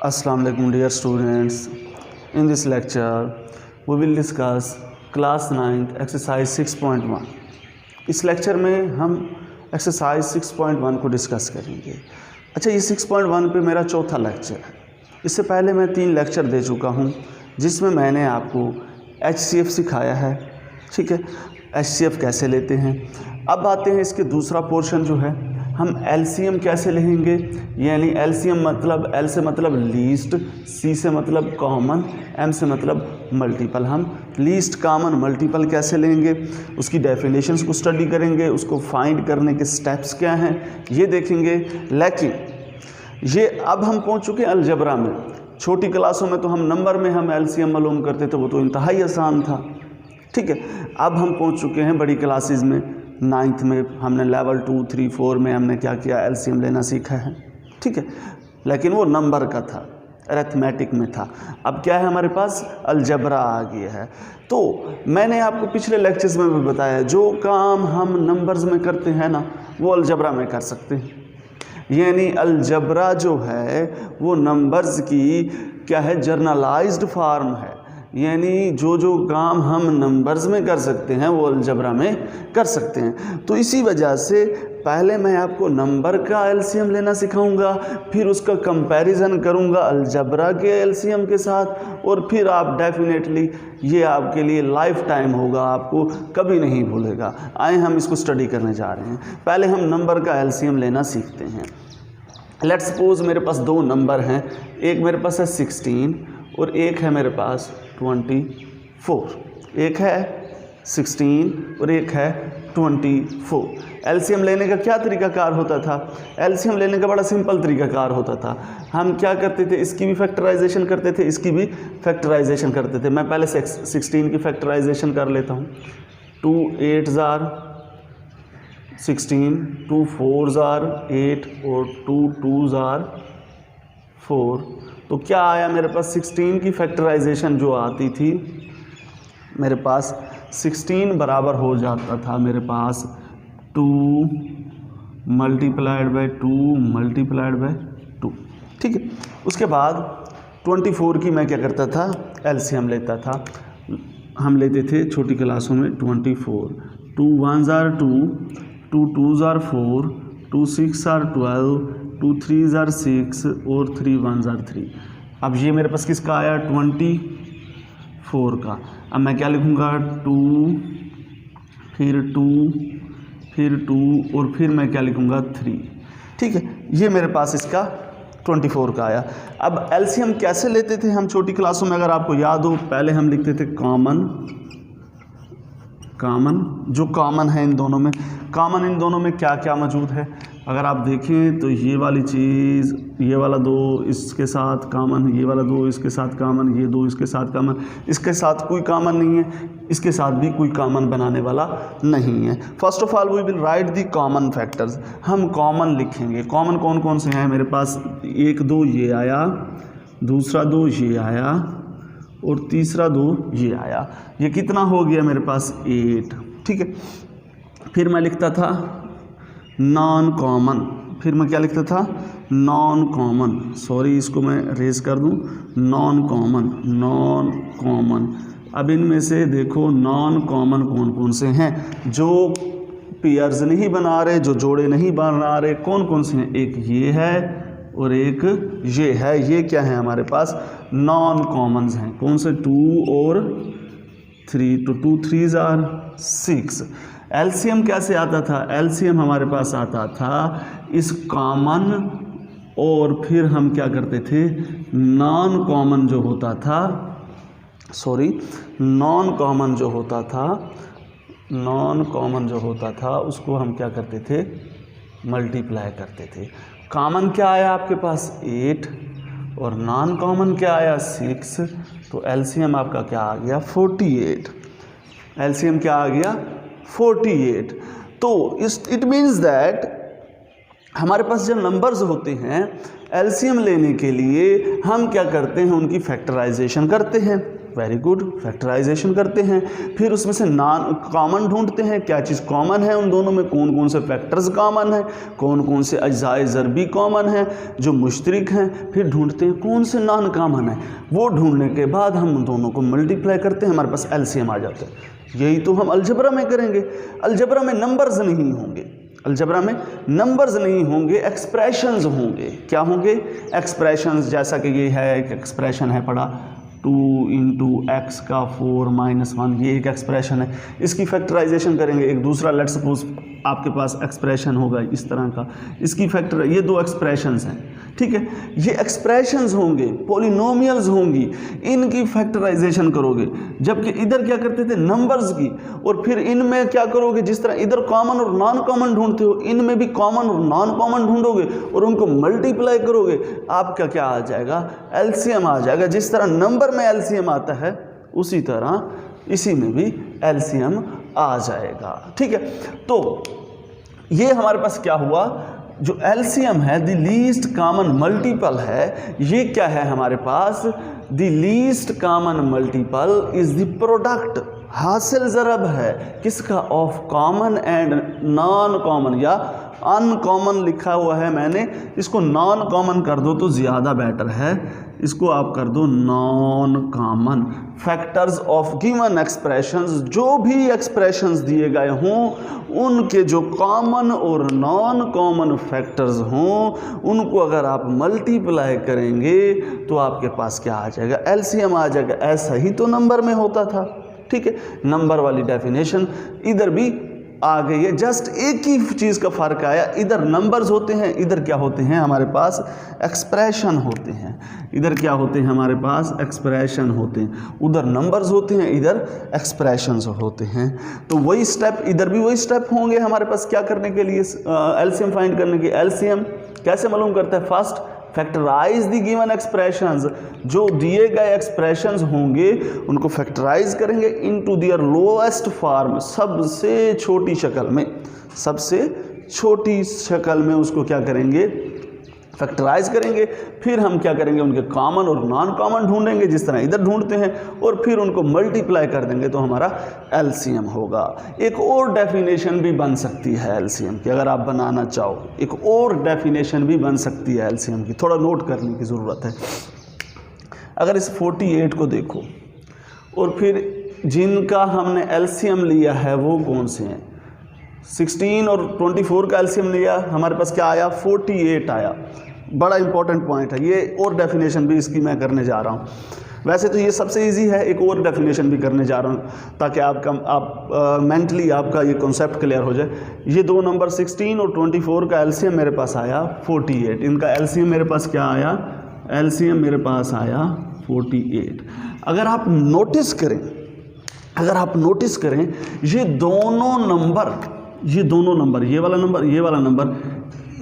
Assalamu alaikum dear students. In this lecture we will discuss class 9th exercise 6.1. इस lecture में हम exercise 6.1 को discuss करेंगे। अच्छा, ये 6.1 पे मेरा चौथा लेक्चर है। इससे पहले मैं 3 लेक्चर दे चुका हूँ जिसमें मैंने आपको HCF सिखाया है। ठीक है, HCF कैसे लेते हैं। अब आते हैं इसके दूसरा पोर्शन जो है, हम LCM कैसे लेंगे। यानी LCM मतलब L से मतलब लीस्ट, C से मतलब कॉमन, M से मतलब मल्टीपल। हम लीस्ट कॉमन मल्टीपल कैसे लेंगे, उसकी डेफिनेशंस को स्टडी करेंगे, उसको फाइंड करने के स्टेप्स क्या हैं ये देखेंगे। लेकिन ये अब हम पहुंच चुके हैं अलजबरा में। छोटी क्लासों में तो हम नंबर में हम LCM मालूम करते थे, वो तो इंतहाई आसान था। ठीक है, अब हम पहुंच चुके हैं बड़ी क्लासेस में। 9th में हमने लेवल 2, 3, 4 में हमने क्या किया, LCM लेना सीखा है। ठीक है, लेकिन वो नंबर का था, अरिथमेटिक में था। अब क्या है हमारे पास, अलजबरा आ गया है। तो मैंने आपको पिछले लेक्चर्स में भी बताया, जो काम हम नंबर्स में करते हैं ना, वो अलजबरा में कर सकते हैं। यानी अलजबरा जो है वो नंबर्स की क्या है, जर्नलाइज्ड फॉर्म है। यानी जो जो काम हम नंबर्स में कर सकते हैं वो अलजबरा में कर सकते हैं। तो इसी वजह से पहले मैं आपको नंबर का LCM लेना सिखाऊंगा, फिर उसका कंपैरिजन करूंगा अलजबरा के LCM के साथ, और फिर आप डेफिनेटली ये आपके लिए लाइफ टाइम होगा, आपको कभी नहीं भूलेगा। आए हम इसको स्टडी करने जा रहे हैं। पहले हम नंबर का LCM लेना सीखते हैं। लेट्स सपोज मेरे पास 2 नंबर हैं, एक मेरे पास है 16 और एक है मेरे पास 24। एक है 16 और एक है 24। LCM लेने का क्या तरीकाकार होता था। LCM लेने का बड़ा सिंपल तरीकाकार होता था। हम क्या करते थे, इसकी भी फैक्टराइजेशन करते थे, इसकी भी फैक्टराइजेशन करते थे। मैं पहले 16 की फैक्टराइजेशन कर लेता हूँ। 2 8s are 16, 2 4s are 8 और 2 2s are 4। तो क्या आया मेरे पास, 16 की फैक्टराइजेशन जो आती थी मेरे पास 16 बराबर हो जाता था मेरे पास 2 मल्टीप्लाइड बाई 2 मल्टीप्लाइड बाई 2। ठीक है, उसके बाद 24 की मैं क्या करता था, LCM लेता था। हम लेते थे छोटी क्लासों में 24। 2 1s are 2, 2 2s are 4, 2 6 are 12, 2 3s are 6 और 3 1s are 3। अब ये मेरे पास किसका आया, 24 का। अब मैं क्या लिखूँगा, 2 फिर 2 फिर 2 और फिर मैं क्या लिखूँगा, 3। ठीक है, ये मेरे पास इसका 24 का आया। अब LCM कैसे लेते थे हम छोटी क्लासों में, अगर आपको याद हो, पहले हम लिखते थे कॉमन। जो कॉमन है इन दोनों में, कॉमन इन दोनों में क्या क्या मौजूद है। अगर आप देखें तो ये वाली चीज़, ये वाला 2 इसके साथ कॉमन, ये वाला 2 इसके साथ कॉमन, ये 2 इसके साथ कॉमन, इसके साथ कोई कॉमन नहीं है, इसके साथ भी कोई कॉमन बनाने वाला नहीं है। First of all we will write the common factors. हम कॉमन लिखेंगे। कॉमन कौन कौन से हैं मेरे पास, 1 2 ये आया, दूसरा 2 ये आया और तीसरा 2 ये आया। ये कितना हो गया मेरे पास, 8। ठीक है, फिर मैं लिखता था नॉन कॉमन। फिर मैं क्या लिखता था, नॉन कॉमन। सॉरी, इसको मैं रेज कर दूं, नॉन कॉमन। अब इनमें से देखो नॉन कॉमन कौन कौन से हैं, जो पेयर्स नहीं बना रहे, जो जोड़े नहीं बना रहे, कौन कौन से हैं। एक ये है और एक ये है। ये क्या है हमारे पास, नॉन कॉमन्स हैं। कौन से, 2 और 3। तो 2 3s are 6। LCM कैसे आता था, LCM हमारे पास आता था इस कॉमन, और फिर हम क्या करते थे, नॉन कॉमन जो होता था, नॉन कॉमन जो होता था उसको हम क्या करते थे, मल्टीप्लाई करते थे। कॉमन क्या आया आपके पास, 8 और नॉन कॉमन क्या आया, 6। तो LCM आपका क्या आ गया, 48। LCM क्या आ गया, 48। तो इट मीन्स दैट हमारे पास जब नंबर्स होते हैं LCM लेने के लिए हम क्या करते हैं, उनकी फैक्टराइजेशन करते हैं। वेरी गुड, फैक्टराइजेशन करते हैं, फिर उसमें से नॉन कॉमन ढूंढते हैं, क्या चीज़ कॉमन है उन दोनों में, कौन कौन से फैक्टर्स कॉमन हैं, कौन कौन से अज्जाए ज़रबी कॉमन हैं जो मुश्तरिक हैं, फिर ढूंढते हैं कौन से नॉन कॉमन है। वो ढूंढने के बाद हम उन दोनों को मल्टीप्लाई करते हैं, हमारे पास एलसीएम आ जाता है। यही तो हम अलजबरा में करेंगे। अलजबरा में नंबर्स नहीं होंगे, अलजबरा में नंबर्स नहीं होंगे, एक्सप्रेशंस होंगे। क्या होंगे? एक्सप्रेशंस। जैसा कि ये है एक एक्सप्रेशन है पढ़ा, 2 × x का 4 - 1, ये एक एक्सप्रेशन है। इसकी फैक्टराइजेशन करेंगे। एक दूसरा लेट्स सपोज आपके पास एक्सप्रेशन होगा इस तरह का, इसकी फैक्टर, ये 2 एक्सप्रेशंस हैं, ठीक है। ये एक्सप्रेशंस होंगे, पॉलिनोमियल्स होंगी, इनकी फैक्टराइजेशन करोगे। जबकि इधर क्या करते थे? नंबर्स की। और फिर इनमें क्या करोगे? जिस तरह इधर कॉमन और नॉन कॉमन ढूंढते हो, इनमें भी कॉमन और नॉन कॉमन ढूंढोगे और उनको मल्टीप्लाई करोगे, आपका क्या आ जाएगा? एलसीएम आ जाएगा। जिस तरह नंबर में एलसीएम आता है उसी तरह इसी में भी एलसीएम आ जाएगा, ठीक है। तो ये हमारे पास क्या हुआ? जो एलसीएम है, द लीस्ट कॉमन मल्टीपल है, ये क्या है हमारे पास? The least common multiple is the product, हासिल ज़रब है किसका? Of common and non common, या अनकॉमन लिखा हुआ है मैंने, इसको नॉन कॉमन कर दो तो ज़्यादा बेटर है, इसको आप कर दो non common. Factors of given expressions, जो भी एक्सप्रेशंस दिए गए हों उनके जो कॉमन और नॉन कॉमन फैक्टर्स हों उनको अगर आप मल्टीप्लाई करेंगे तो आपके पास क्या आ जाएगा? एलसीएम आ जाएगा। ऐसा ही तो नंबर में होता था, ठीक है। नंबर वाली डेफिनेशन इधर भी आ गई है, जस्ट एक ही चीज़ का फ़र्क आया, इधर नंबर्स होते हैं, इधर क्या होते हैं हमारे पास? एक्सप्रेशन होते हैं। इधर क्या होते हैं हमारे पास? एक्सप्रेशन होते हैं। उधर नंबर्स होते हैं, इधर एक्सप्रेशंस होते हैं। तो वही स्टेप, इधर भी वही स्टेप होंगे हमारे पास क्या करने के लिए? एलसीएम फाइंड करने के। एलसीएम कैसे मालूम करता है? First factorise the given expressions, जो दिए गए एक्सप्रेशंस होंगे उनको फैक्टराइज करेंगे इनटू देयर लोएस्ट फॉर्म, सबसे छोटी शक्ल में, सबसे छोटी शक्ल में उसको क्या करेंगे? फैक्टराइज करेंगे। फिर हम क्या करेंगे? उनके कॉमन और नॉन कॉमन ढूंढेंगे जिस तरह इधर ढूंढते हैं, और फिर उनको मल्टीप्लाई कर देंगे तो हमारा एलसीएम होगा। एक और डेफिनेशन भी बन सकती है एलसीएम की, अगर आप बनाना चाहो, एक और डेफिनेशन भी बन सकती है एलसीएम की, थोड़ा नोट करने की ज़रूरत है। अगर इस 48 को देखो और फिर जिनका हमने एलसीएम लिया है वो कौन से हैं? 16 और 24 का एलसीएम लिया, हमारे पास क्या आया? 48 आया। बड़ा इंपॉर्टेंट पॉइंट है ये, और डेफिनेशन भी इसकी मैं करने जा रहा हूँ। वैसे तो ये सबसे इजी है, एक और डेफिनेशन भी करने जा रहा हूँ ताकि आप मेंटली आपका ये कॉन्सेप्ट क्लियर हो जाए। ये दो नंबर 16 और 24 का एलसीएम मेरे पास आया 48, इनका एलसीएम मेरे पास क्या आया? एलसीएम मेरे पास आया 48। अगर आप नोटिस करें, ये दोनों नंबर, ये वाला नंबर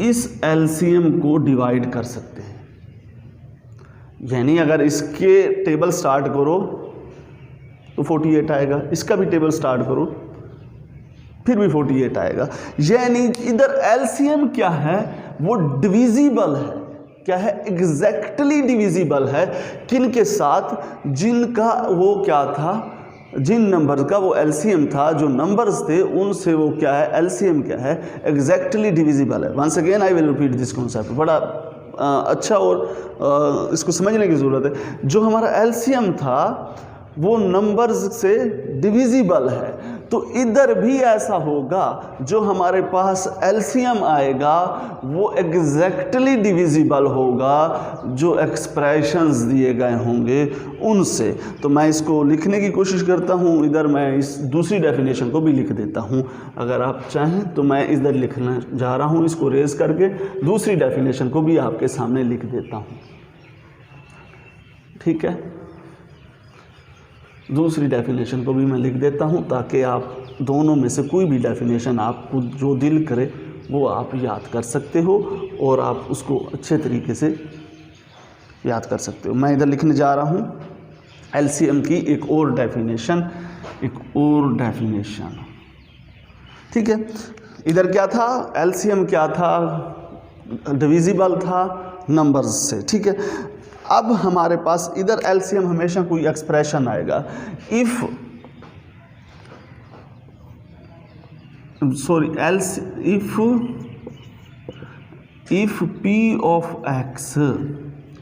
इस एलसीएम को डिवाइड कर सकते हैं। यानी अगर इसके टेबल स्टार्ट करो तो 48 आएगा, इसका भी टेबल स्टार्ट करो फिर भी 48 आएगा। यानी इधर एलसीएम क्या है? वो डिविजिबल है। क्या है? एग्जैक्टली डिविजिबल है। किन के साथ? जिनका वो क्या था, जिन नंबर का वो एलसीएम था, जो नंबर्स थे उनसे वो क्या है? एलसीएम क्या है? एग्जैक्टली डिविजिबल है। Once again I will repeat this concept, बड़ा अच्छा और इसको समझने की ज़रूरत है। जो हमारा एलसीएम था वो नंबर्स से डिविजिबल है, तो इधर भी ऐसा होगा। जो हमारे पास एलसीएम आएगा वो एग्जैक्टली डिविजिबल होगा जो एक्सप्रेशंस दिए गए होंगे उनसे। तो मैं इसको लिखने की कोशिश करता हूँ, इधर मैं इस दूसरी डेफिनेशन को भी लिख देता हूँ। अगर आप चाहें तो मैं इधर लिखना जा रहा हूँ, इसको रेज करके दूसरी डेफिनेशन को भी आपके सामने लिख देता हूँ। ठीक है, दूसरी डेफिनेशन को भी मैं लिख देता हूँ ताकि आप दोनों में से कोई भी डेफिनेशन आपको जो दिल करे वो आप याद कर सकते हो और आप उसको अच्छे तरीके से याद कर सकते हो। मैं इधर लिखने जा रहा हूँ एलसीएम की एक और डेफिनेशन, ठीक है। इधर क्या था? एलसीएम क्या था? डिविजिबल था नंबर्स से, ठीक है। अब हमारे पास इधर एलसीएम हमेशा कोई एक्सप्रेशन आएगा। If P of x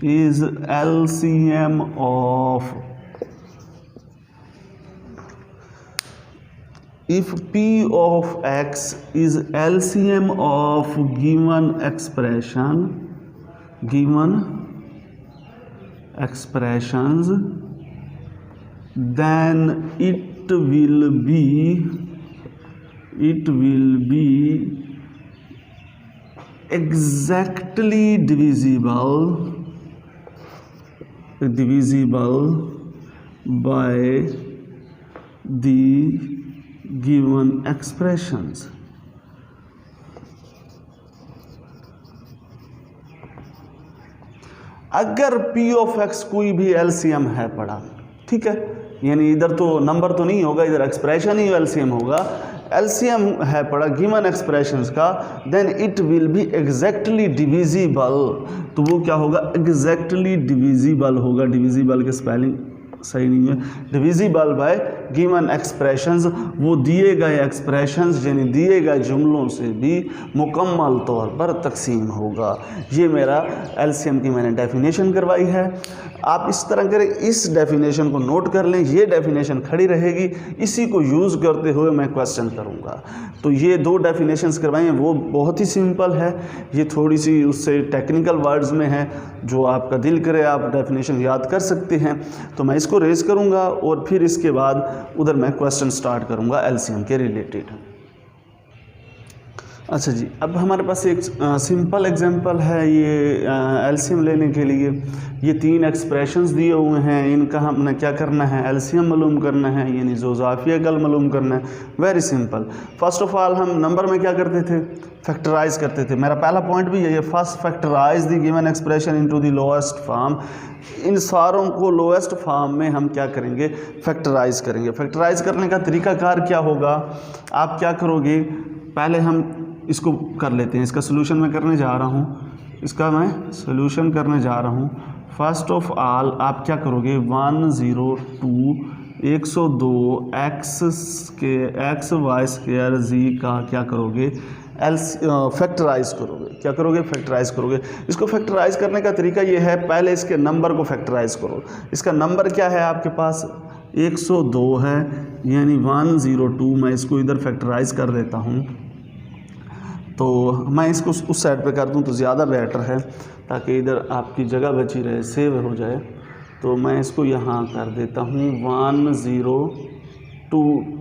is LCM of if P of x is LCM of given expressions, then it will be exactly divisible by the given expressions। अगर P of x कोई भी LCM है पड़ा, ठीक है, यानी इधर तो नंबर तो नहीं होगा, इधर एक्सप्रेशन ही LCM होगा, LCM है पड़ा गिवन एक्सप्रेशंस का, then it will be exactly divisible. तो वो क्या होगा, एग्जैक्टली डिविजिबल होगा। डिविजिबल के स्पेलिंग सही नहीं है, डिविजिबल बाय गिवन एक्सप्रेशंस। वो दिए गए एक्सप्रेशंस यानी दिए गए जुमलों से भी मुकम्मल तौर पर तकसीम होगा। ये मेरा एलसीएम की मैंने डेफिनेशन करवाई है। आप इस तरह करें, इस डेफिनेशन को नोट कर लें, ये डेफिनेशन खड़ी रहेगी, इसी को यूज़ करते हुए मैं क्वेश्चन करूँगा। तो ये दो डेफिनेशंस करवाई हैं, वो बहुत ही सिंपल है, ये थोड़ी सी उससे टेक्निकल वर्ड्स में है, जो आपका दिल करे आप डेफिनेशन याद कर सकते हैं। तो मैं इसको रेज करूँगा और फिर इसके बाद उधर मैं क्वेश्चन स्टार्ट करूँगा एलसीएम के रिलेटेड। अच्छा जी, अब हमारे पास एक सिंपल एग्जांपल है ये एलसीएम लेने के लिए। ये तीन एक्सप्रेशंस दिए हुए हैं, इनका हमने क्या करना है, एलसीएम मालूम करना है, यानी जोज़ाफिया कल मालूम करना है। Very simple. First of all हम नंबर में क्या करते थे, फैक्टराइज करते थे। मेरा पहला पॉइंट भी यही है, first factorise the given expression into the lowest form. इन सारों को लोएस्ट फॉर्म में हम क्या करेंगे, फैक्टराइज करेंगे। फैक्टराइज करने का तरीकाकार क्या होगा, आप क्या करोगे, पहले हम इसको कर लेते हैं, इसका सोल्यूशन मैं करने जा रहा हूँ, इसका मैं सोल्यूशन करने जा रहा हूँ। फर्स्ट ऑफ ऑल आप क्या करोगे, 102 102 एक्स वाई स्क्वायर जी का क्या करोगे, फैक्टराइज करोगे। क्या करोगे, फैक्टराइज करोगे। इसको फैक्टराइज करने का तरीका ये है, पहले इसके नंबर को फैक्टराइज करो। इसका नंबर क्या है आपके पास, 102 है, यानी 102। मैं इसको इधर फैक्टराइज कर देता हूँ, तो मैं इसको उस साइड पे कर दूं तो ज़्यादा बेटर है, ताकि इधर आपकी जगह बची रहे, सेव हो जाए। तो मैं इसको यहाँ कर देता हूँ 102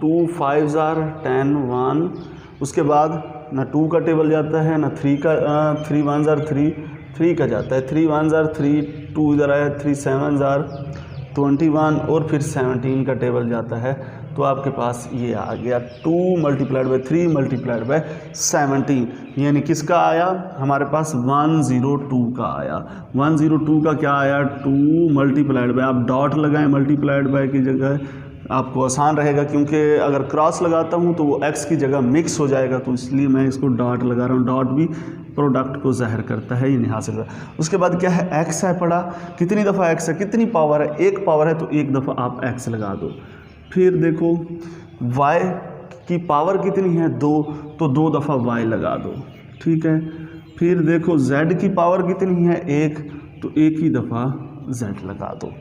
2 5 10 1। उसके बाद ना 2 का टेबल जाता है, ना 3 का 3 1 3 का जाता है, 3 1 3 2 इधर आया, 3 7 21 और फिर 17 का टेबल जाता है। तो आपके पास ये आ गया 2 × 3 × 17, यानी किसका आया, हमारे पास 102 का आया। 102 का क्या आया, 2 × आप डॉट लगाएं मल्टीप्लाइड बाय की जगह, आपको आसान रहेगा, क्योंकि अगर क्रॉस लगाता हूँ तो वो x की जगह मिक्स हो जाएगा, तो इसलिए मैं इसको डॉट लगा रहा हूँ। डॉट भी प्रोडक्ट को ज़ाहिर करता है, ये हासिल है। उसके बाद क्या है, x है पड़ा, कितनी दफ़ा x है, कितनी पावर है, 1 पावर है, तो 1 दफ़ा आप x लगा दो। फिर देखो y की पावर कितनी है, 2, तो 2 दफ़ा y लगा दो, ठीक है। फिर देखो z की पावर कितनी है, 1, तो 1 ही दफ़ा z लगा दो,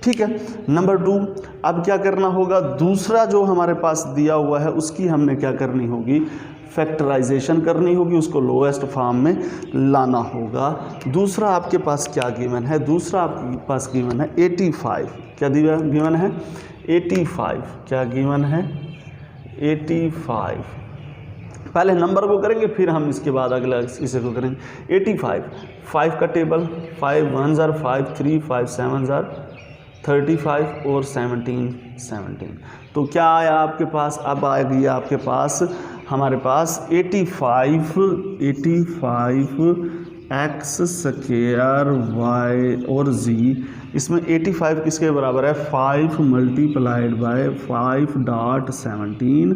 ठीक है। नंबर 2, अब क्या करना होगा, दूसरा जो हमारे पास दिया हुआ है उसकी हमने क्या करनी होगी, फैक्टराइजेशन करनी होगी, उसको लोएस्ट फॉर्म में लाना होगा। दूसरा आपके पास क्या गिवन है, दूसरा आपके पास गिवन है 85। क्या दिया गिवन है, 85। क्या गिवन है, 85। पहले नंबर को करेंगे, फिर हम इसके बाद अगला इसे को करेंगे। 85, 5 का टेबल, 5 1 5 3 5 7 35 और 17। तो क्या आया आपके पास, अब आ गया आपके पास, हमारे पास 85 एक्स स्क्वायर वाई और जी, इसमें 85 किसके बराबर है, 5 मल्टीप्लाइड बाय 5.17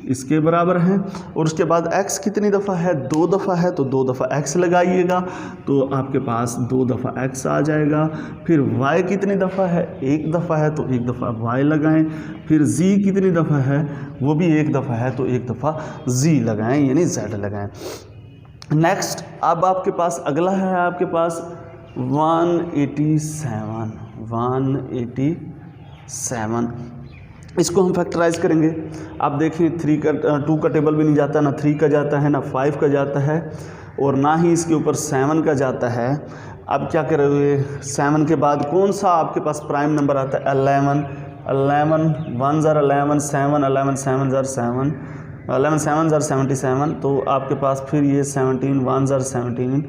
इसके बराबर है। और उसके बाद x कितनी दफ़ा है, 2 दफ़ा है, तो 2 दफ़ा x लगाइएगा तो आपके पास 2 दफ़ा x आ जाएगा। फिर y कितनी दफ़ा है, 1 दफ़ा है, तो 1 दफ़ा y लगाएं। फिर z कितनी दफ़ा है, वो भी 1 दफ़ा है, तो 1 दफ़ा z लगाएं, यानी z लगाएं। नेक्स्ट अब आपके पास अगला है, आपके पास 187 इसको हम फैक्टराइज करेंगे। आप देखें 2 का टेबल भी नहीं जाता, ना 3 का जाता है, ना 5 का जाता है, और ना ही इसके ऊपर 7 का जाता है। अब क्या करोगे, 7 के बाद कौन सा आपके पास प्राइम नंबर आता है, 11 1 ज़र 11 7 11 7 ज़र 7 11 7 ज़र 77, तो आपके पास फिर ये 17 1 ज़र 17,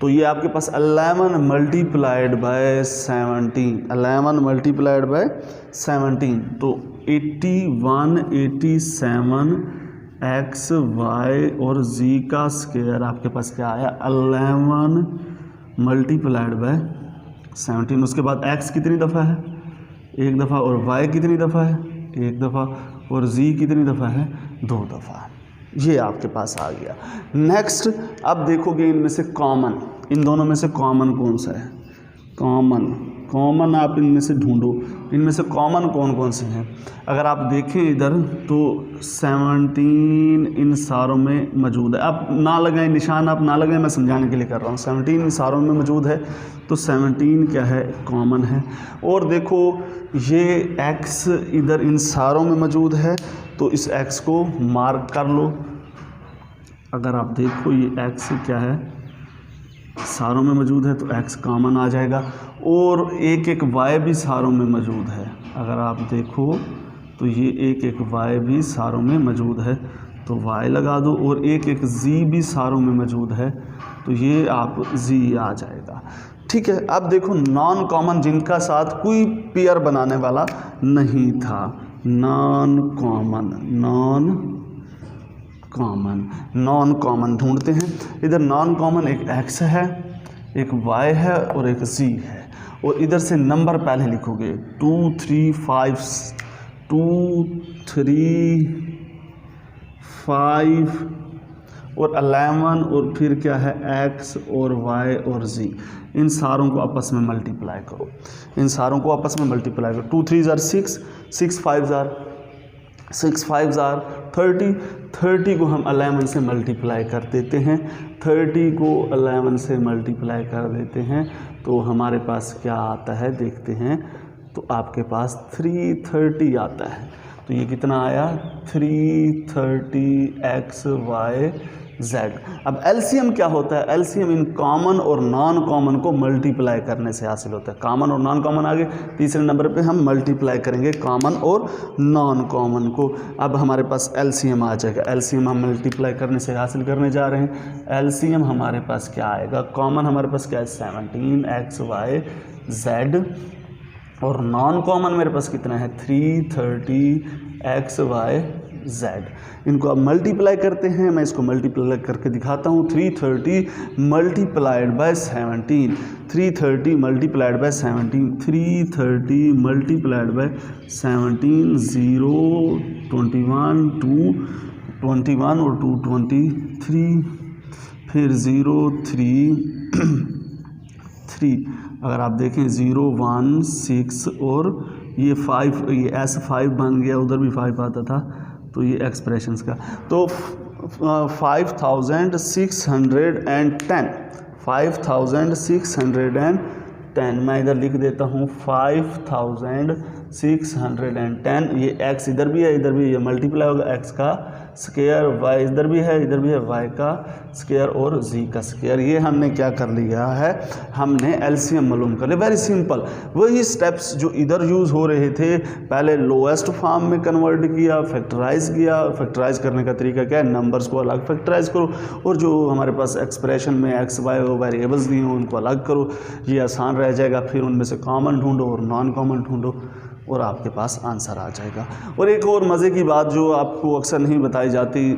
तो ये आपके पास 11 मल्टीप्लाइड बाय 17 11 मल्टीप्लाइड बाय 17, तो 81 87 एक्स वाई और जी का स्क्वायर आपके पास क्या आया, 11 मल्टीप्लाइड बाय 17। उसके बाद एक्स कितनी दफ़ा है, 1 दफ़ा, और वाई कितनी दफ़ा है, 1 दफ़ा, और जी कितनी दफ़ा है, 2 दफ़ा। ये आपके पास आ गया। नेक्स्ट अब देखोगे इनमें से कॉमन, इन दोनों में से कॉमन कौन सा है, कॉमन आप इनमें से ढूंढो, इनमें से कॉमन कौन कौन से हैं। अगर आप देखें इधर तो 17 इन सारों में मौजूद है। आप ना लगाएं निशान, आप ना लगाएं, मैं समझाने के लिए कर रहा हूँ। 17 इन सारों में मौजूद है, तो 17 क्या है, कॉमन है। और देखो ये x इधर इन सारों में मौजूद है, तो इस x को मार्क कर लो। अगर आप देखो ये x क्या है, सारों में मौजूद है, तो x कॉमन आ जाएगा। और एक y भी सारों में मौजूद है, अगर आप देखो तो ये एक y भी सारों में मौजूद है, तो y लगा दो। और एक z भी सारों में मौजूद है, तो ये आप z आ जाएगा। ठीक है। अब देखो नॉन कॉमन, जिनका साथ कोई पेयर बनाने वाला नहीं था, नॉन कॉमन ढूंढते हैं। इधर नॉन कॉमन एक x है, एक y है और एक z है। और इधर से नंबर पहले लिखोगे 2 3 5 और 11, और फिर क्या है x और y और z। इन सारों को आपस में मल्टीप्लाई करो, 2 3 ज़ार 6, 6 5 ज़ार 30 को हम 11 से मल्टीप्लाई कर देते हैं, 30 को 11 से मल्टीप्लाई कर देते हैं, तो हमारे पास क्या आता है देखते हैं। तो आपके पास 330 आता है। तो ये कितना आया, 330 एक्स वाई जेड। अब एलसीएम क्या होता है, एलसीएम इन कॉमन और नॉन कॉमन को मल्टीप्लाई करने से हासिल होता है। कॉमन और नॉन कॉमन आगे, तीसरे नंबर पे हम मल्टीप्लाई करेंगे कॉमन और नॉन कॉमन को। अब हमारे पास एलसीएम आ जाएगा, एलसीएम हम मल्टीप्लाई करने से हासिल करने जा रहे हैं। एलसीएम हमारे पास क्या आएगा, कॉमन हमारे पास क्या है 17 एक्स वाई जेड, और नॉन कॉमन मेरे पास कितना है 330 एक्स वाई जेड। इनको अब मल्टीप्लाई करते हैं, मैं इसको मल्टीप्लाई करके दिखाता हूँ। 330 multiplied by 17, 330 multiplied by 17, 330 multiplied by 17, 0 21 2 21 और 2 23, फिर 0 3 अगर आप देखें 0 1 6 और ये 5, ये S5 बन गया, उधर भी 5 आता था, तो ये एक्सप्रेशंस का। तो 5610 मैं इधर लिख देता हूँ 5610। ये x इधर भी है, इधर भी, ये मल्टीप्लाई होगा x का स्क्वायर, y इधर भी है, इधर भी है, y का स्क्वायर और z का स्क्वायर। ये हमने क्या कर लिया है, हमने एलसीएम मालूम कर लिया। वेरी सिंपल, वही स्टेप्स जो इधर यूज़ हो रहे थे, पहले लोएस्ट फॉर्म में कन्वर्ट किया, फैक्टराइज किया। फैक्टराइज करने का तरीका क्या है, नंबर्स को अलग फैक्टराइज करो, और जो हमारे पास एक्सप्रेशन में एक्स वाई वेरिएबल्स दिए हैं उनको अलग करो, ये आसान रह जाएगा। फिर उनमें से कॉमन ढूंढो और नॉन कॉमन ढूंढो, और आपके पास आंसर आ जाएगा। और एक और मज़े की बात जो आपको अक्सर नहीं बताई जाती,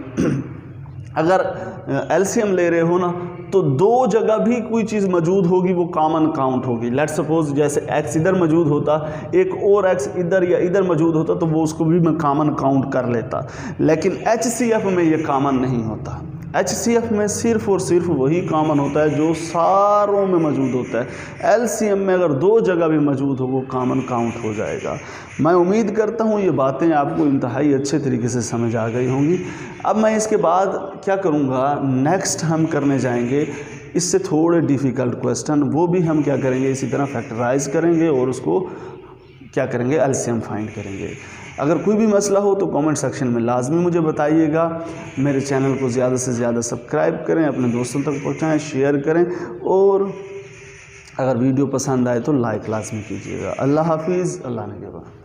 अगर एलसीएम ले रहे हो ना तो दो जगह भी कोई चीज़ मौजूद होगी वो कॉमन काउंट होगी। लेट्स सपोज जैसे x इधर मौजूद होता, एक और x इधर या इधर मौजूद होता तो वो उसको भी मैं कॉमन काउंट कर लेता, लेकिन HCF में ये कॉमन नहीं होता। HCF में सिर्फ और सिर्फ वही कॉमन होता है जो सारों में मौजूद होता है। LCM में अगर दो जगह भी मौजूद हो वो कॉमन काउंट हो जाएगा। मैं उम्मीद करता हूँ ये बातें आपको इंतहाई अच्छे तरीके से समझ आ गई होंगी। अब मैं इसके बाद क्या करूँगा, नेक्स्ट हम करने जाएंगे इससे थोड़े डिफ़िकल्ट क्वेश्चन, वो भी हम क्या करेंगे इसी तरह फैक्टराइज करेंगे और उसको क्या करेंगे एलसीएम फाइंड करेंगे। अगर कोई भी मसला हो तो कमेंट सेक्शन में लाजमी मुझे बताइएगा। मेरे चैनल को ज़्यादा से ज़्यादा सब्सक्राइब करें, अपने दोस्तों तक पहुँचाएँ, शेयर करें और अगर वीडियो पसंद आए तो लाइक लाजमी कीजिएगा। अल्लाह हाफिज़, अल्लाह ने के बाद।